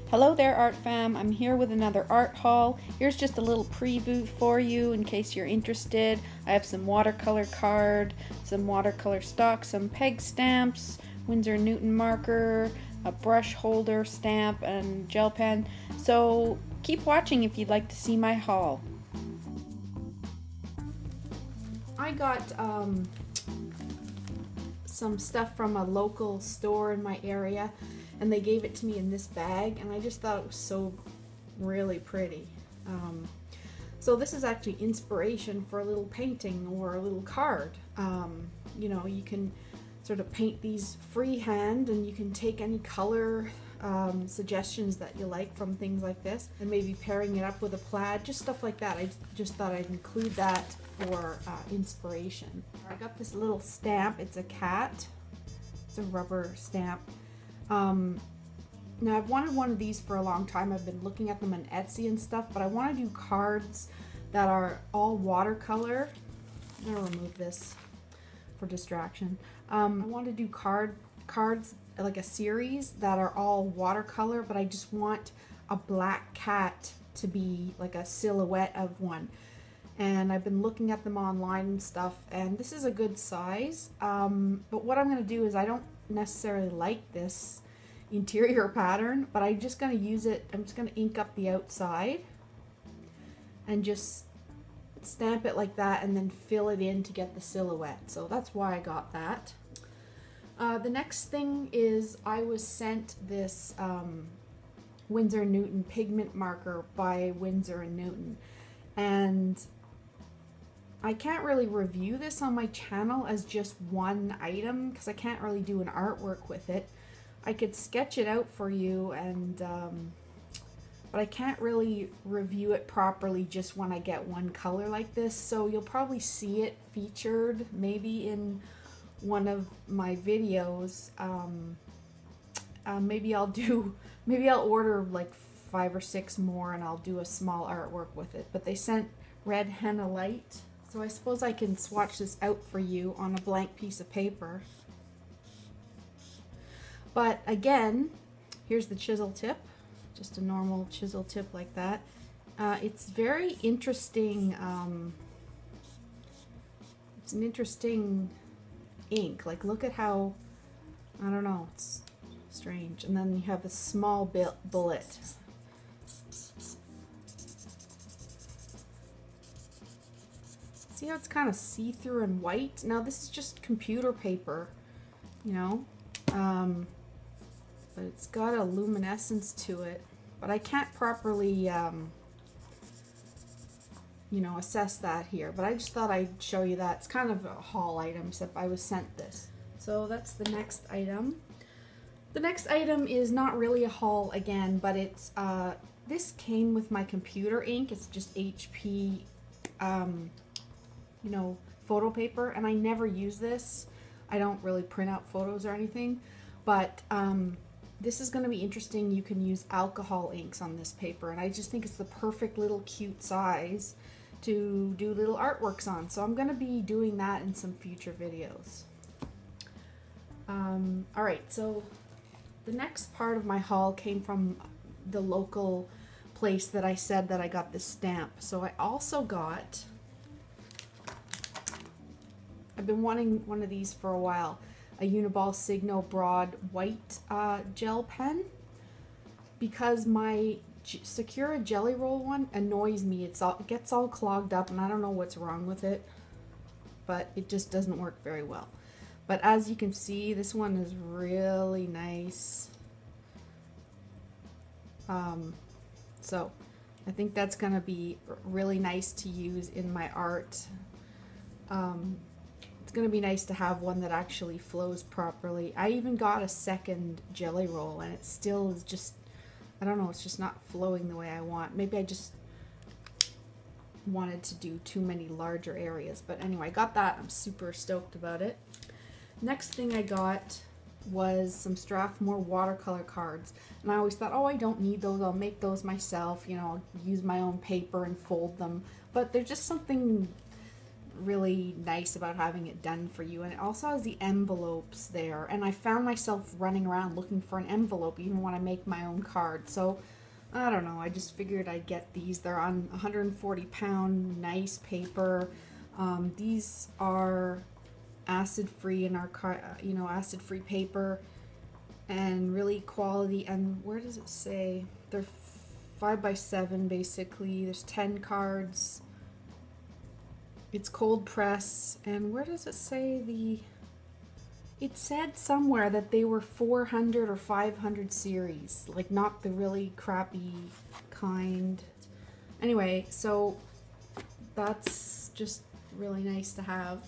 Hello there, art fam. I'm here with another art haul. Here's just a little preview for you in case you're interested. I have some watercolor card, some watercolor stock, some peg stamps, Windsor Newton marker, a brush holder stamp, and gel pen. So keep watching if you'd like to see my haul. I got some stuff from a local store in my area, and they gave it to me in this bag, and I just thought it was so really pretty. So this is actually inspiration for a little painting or a little card. You know, you can sort of paint these freehand, and you can take any color suggestions that you like from things like this, and maybe pairing it up with a plaid, just stuff like that. I just thought I'd include that for inspiration. I got this little stamp. It's a cat. It's a rubber stamp. Now I've wanted one of these for a long time. I've been looking at them on Etsy and stuff, but I want to do cards that are all watercolor. I'm gonna remove this for distraction. I want to do cards like a series that are all watercolor, but I just want a black cat to be like a silhouette of one. And I've been looking at them online and stuff, and this is a good size. But what I'm going to do is, I don't necessarily like this interior pattern, but I'm just going to use it. I'm just going to ink up the outside and just stamp it like that, and then fill it in to get the silhouette. So that's why I got that. The next thing is, I was sent this Windsor Newton pigment marker by Windsor Newton, and I can't really review this on my channel as just one item because I can't really do an artwork with it. I could sketch it out for you, and but I can't really review it properly just when I get one color like this. So you'll probably see it featured maybe in one of my videos. Maybe I'll order like 5 or 6 more, and I'll do a small artwork with it. But they sent red henna light. So I suppose I can swatch this out for you on a blank piece of paper. But again, here's the chisel tip, just a normal chisel tip like that. It's very interesting. It's an interesting ink. Like, look at how, I don't know, it's strange. And then you have a small bullet. See how it's kind of see-through and white? Now this is just computer paper, you know, but it's got a luminescence to it. But I can't properly, you know, assess that here. But I just thought I'd show you that. It's kind of a haul item, except I was sent this. So that's the next item. The next item is not really a haul again, but it's, this came with my computer ink. It's just HP, you know, photo paper, and I never use this. I don't really print out photos or anything, but this is going to be interesting. You can use alcohol inks on this paper, and I just think it's the perfect little cute size to do little artworks on. So I'm going to be doing that in some future videos. Alright, so the next part of my haul came from the local place that I said that I got this stamp. So I also got, I've been wanting one of these for a while, a Uniball Signo Broad white gel pen, because my Sakura Jelly Roll one annoys me. It gets all clogged up, and I don't know what's wrong with it, but it just doesn't work very well. But as you can see, this one is really nice. So I think that's going to be really nice to use in my art. It's going to be nice to have one that actually flows properly. I even got a second jelly roll, and it still is just, I don't know, it's just not flowing the way I want. Maybe I just wanted to do too many larger areas. But anyway, I got that. I'm super stoked about it. Next thing I got was some Strathmore watercolor cards, and I always thought, oh, I don't need those, I'll make those myself, you know, I'll use my own paper and fold them. But there's just something really nice about having it done for you. And it also has the envelopes there, and I found myself running around looking for an envelope even when I make my own card. So I don't know, I just figured I'd get these. They're on 140-pound nice paper. These are acid free and are, you know, acid free paper and really quality. And where does it say? They're 5x7 basically. There's 10 cards. It's cold press. And where does it say the... It said somewhere that they were 400 or 500 series, like not the really crappy kind. Anyway, so that's just really nice to have.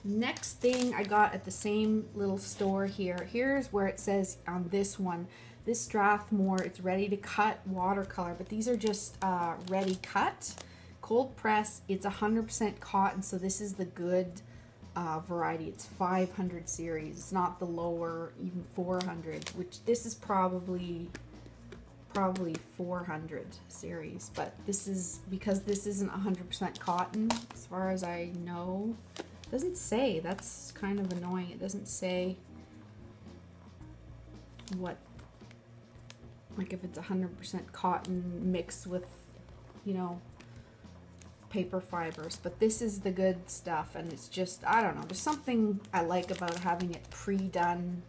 Next thing I got at the same little store here. Here's where it says on this one, this Strathmore, it's ready to cut watercolor, but these are just ready cut, cold press. It's 100% cotton, so this is the good variety. It's 500 series. It's not the lower, even 400, which this is probably 400 series, but this is because this isn't 100% cotton as far as I know. It doesn't say. That's kind of annoying. It doesn't say what, like if it's 100% cotton mixed with, you know, paper fibers, but this is the good stuff. And it's just, I don't know, there's something I like about having it pre-done,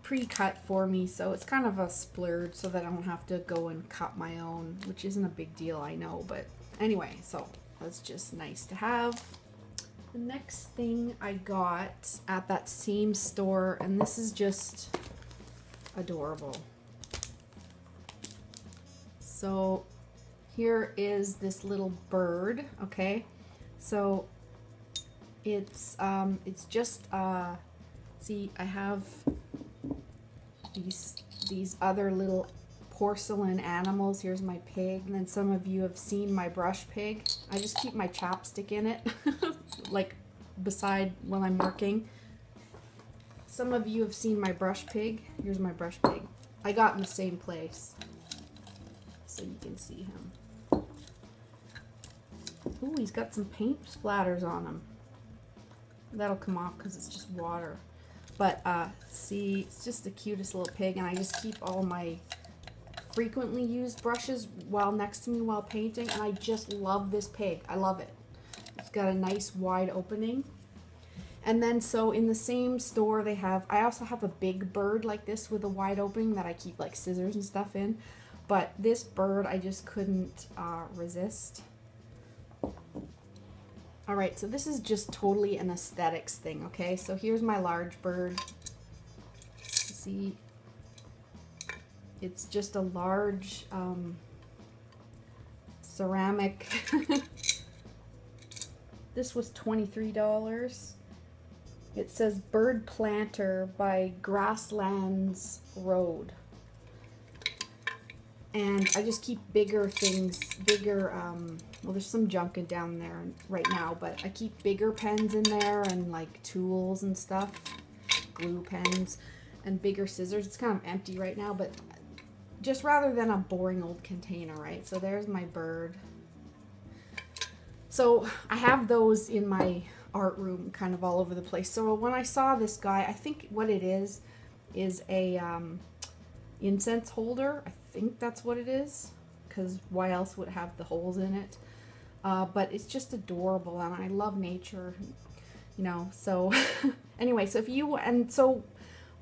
pre-cut for me, so it's kind of a splurge so that I don't have to go and cut my own, which isn't a big deal, I know, but anyway, so that's just nice to have. The next thing I got at that same store, and this is just adorable. So here is this little bird, okay? So it's just see, I have these other little porcelain animals. Here's my pig, and then some of you have seen my brush pig. I just keep my chapstick in it, like beside when I'm working. Some of you have seen my brush pig. Here's my brush pig. I got in the same place, so you can see him. Ooh, he's got some paint splatters on him. That'll come off because it's just water. But see, it's just the cutest little pig, and I just keep all my frequently used brushes while next to me while painting, and I just love this pig. I love it. It's got a nice wide opening. And then so in the same store they have, I also have a big bird like this with a wide opening that I keep like scissors and stuff in. But this bird I just couldn't resist. Alright, so this is just totally an aesthetics thing, okay? So here's my large bird. See, it's just a large ceramic. This was $23. It says Bird Planter by Grasslands Road. And I just keep bigger things, well, there's some junk down there right now, but I keep bigger pens in there and like tools and stuff, glue pens and bigger scissors. It's kind of empty right now, but just rather than a boring old container, right? So there's my bird. So I have those in my art room kind of all over the place. So when I saw this guy, I think what it is a incense holder. I think that's what it is, because why else would it have the holes in it? But it's just adorable, and I love nature, you know, so anyway, so if you, and so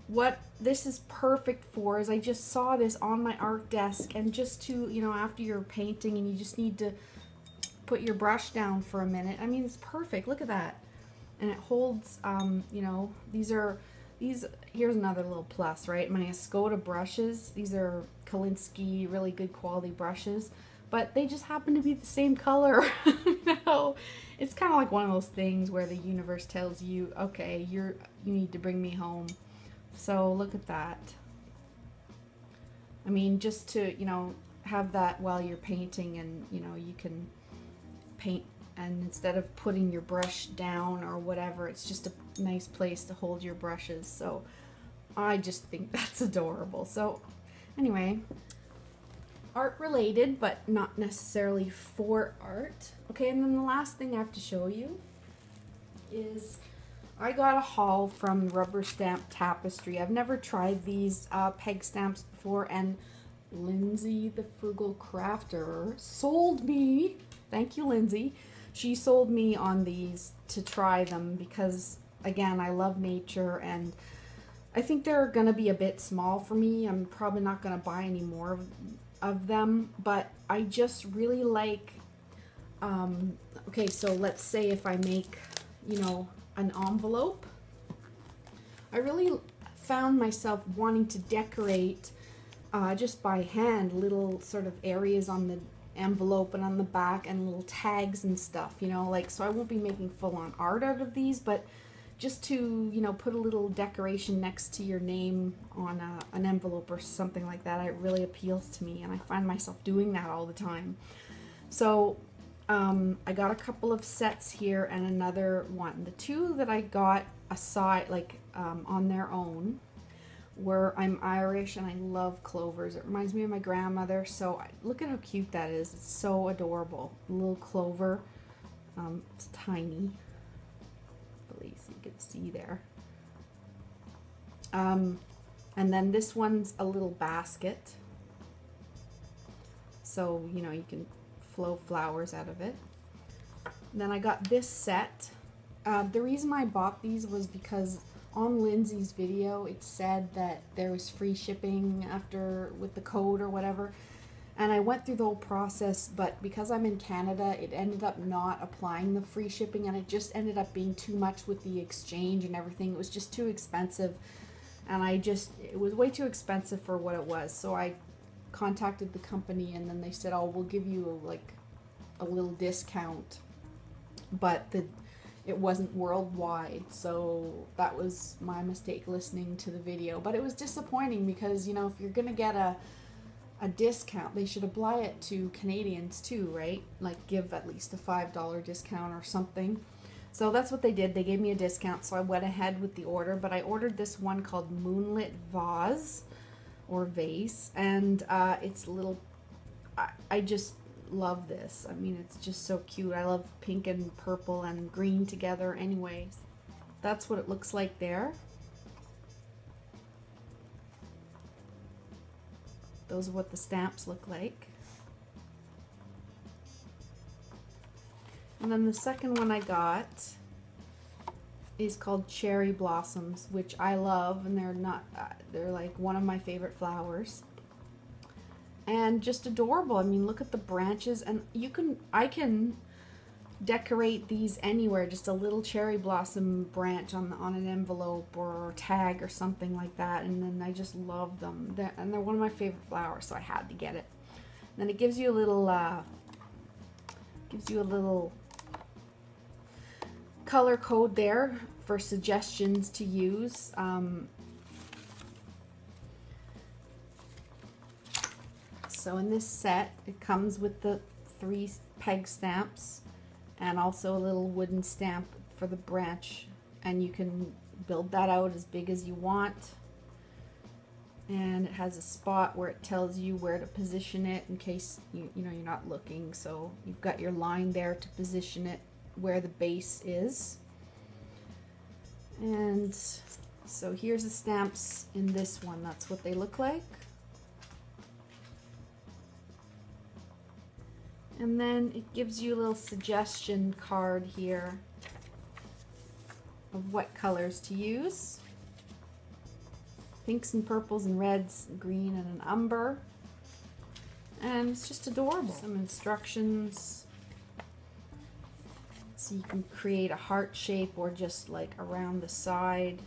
what this is perfect for is I just saw this on my art desk, and just to, you know, after you're painting and you just need to put your brush down for a minute, I mean, it's perfect. Look at that. And it holds, you know, here's another little plus, right? My Escoda brushes, these are Kolinsky, really good quality brushes, but they just happen to be the same color. You know, it's kind of like one of those things where the universe tells you, okay, you need to bring me home. So look at that. I mean, just to, you know, have that while you're painting, and, you know, you can paint, and instead of putting your brush down or whatever, it's just a nice place to hold your brushes. So I just think that's adorable. So anyway, art related, but not necessarily for art. Okay. Okay, and then the last thing I have to show you is I got a haul from Rubber Stamp Tapestry. I've never tried these peg stamps before, and Lindsay, the Frugal Crafter, sold me. Thank you, Lindsay. She sold me on these to try them because, again, I love nature, and I think they're going to be a bit small for me. I'm probably not going to buy any more of them, but I just really like, okay, so let's say if I make, you know, an envelope. I really found myself wanting to decorate just by hand little sort of areas on the envelope and on the back and little tags and stuff, you know, like, so I won't be making full-on art out of these, but just to, you know, put a little decoration next to your name on an envelope or something like that, it really appeals to me, and I find myself doing that all the time. So I got a couple of sets here and another one. The two that I got aside, like on their own, were, I'm Irish and I love clovers. It reminds me of my grandmother, so look at how cute that is. It's so adorable. A little clover. It's tiny. At least you can see there. And then this one's a little basket. So, you know, you can flow flowers out of it. And then I got this set. The reason I bought these was because on Lindsay's video it said that there was free shipping after with the code or whatever, and I went through the whole process, but because I'm in Canada it ended up not applying the free shipping, and it just ended up being too much with the exchange and everything. It was just too expensive, and it was way too expensive for what it was. So I contacted the company, and then they said, oh, we'll give you like a little discount, but it wasn't worldwide. So that was my mistake listening to the video, but it was disappointing because, you know, if you're gonna get a discount, they should apply it to Canadians too, right? Like give at least a $5 discount or something. So that's what they did. They gave me a discount, so I went ahead with the order, but I ordered this one called Moonlit Vase or Vase, and it's little, I just love this. I mean, it's just so cute. I love pink and purple and green together. Anyways, that's what it looks like there. Those are what the stamps look like. And then the second one I got is called Cherry Blossoms, which I love, and they're like one of my favorite flowers. And just adorable. I mean, look at the branches, and I can decorate these anywhere. Just a little cherry blossom branch on an envelope or tag or something like that, and then I just love them. They're one of my favorite flowers, so I had to get it. And then it gives you a little color code there for suggestions to use. So in this set, it comes with the 3 peg stamps and also a little wooden stamp for the branch, and you can build that out as big as you want. And it has a spot where it tells you where to position it in case you know you're not looking. So you've got your line there to position it where the base is. And so here's the stamps in this one. That's what they look like. And then it gives you a little suggestion card here of what colors to use. Pinks and purples and reds, green and an umber. And it's just adorable. Some instructions. So you can create a heart shape or just like around the side.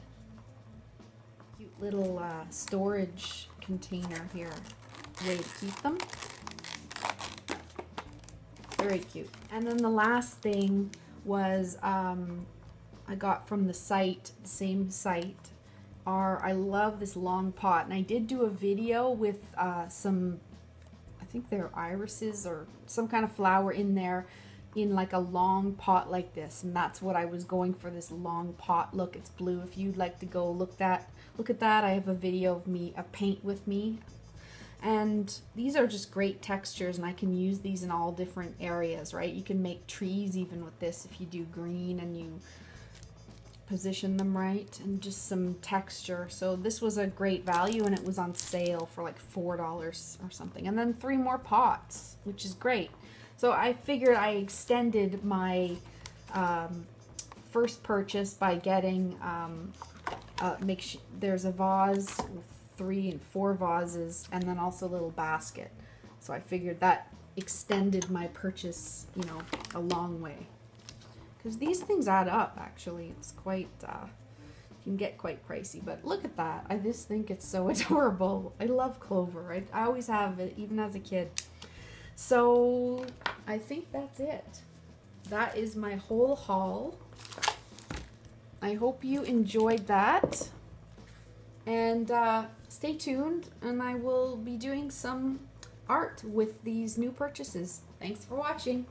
Cute little storage container here. Way to keep them. Very cute. And then the last thing was I got from the site, the same site, I love this long pot, and I did do a video with some, I think they're irises or some kind of flower in there in like a long pot like this, and that's what I was going for, this long pot look. It's blue. If you'd like to go look at that, I have a video of a paint with me. And these are just great textures, and I can use these in all different areas, right? You can make trees even with this if you do green and you position them right, and just some texture. So this was a great value, and it was on sale for like $4 or something. And then 3 more pots, which is great. So I figured I extended my first purchase by getting there's a vase with 3 and 4 vases, and then also a little basket. So I figured that extended my purchase, you know, a long way. Because these things add up, actually. It's quite, can get quite pricey. But look at that. I just think it's so adorable. I love clover. I always have it, even as a kid. So I think that's it. That is my whole haul. I hope you enjoyed that. And stay tuned, and I will be doing some art with these new purchases. Thanks for watching.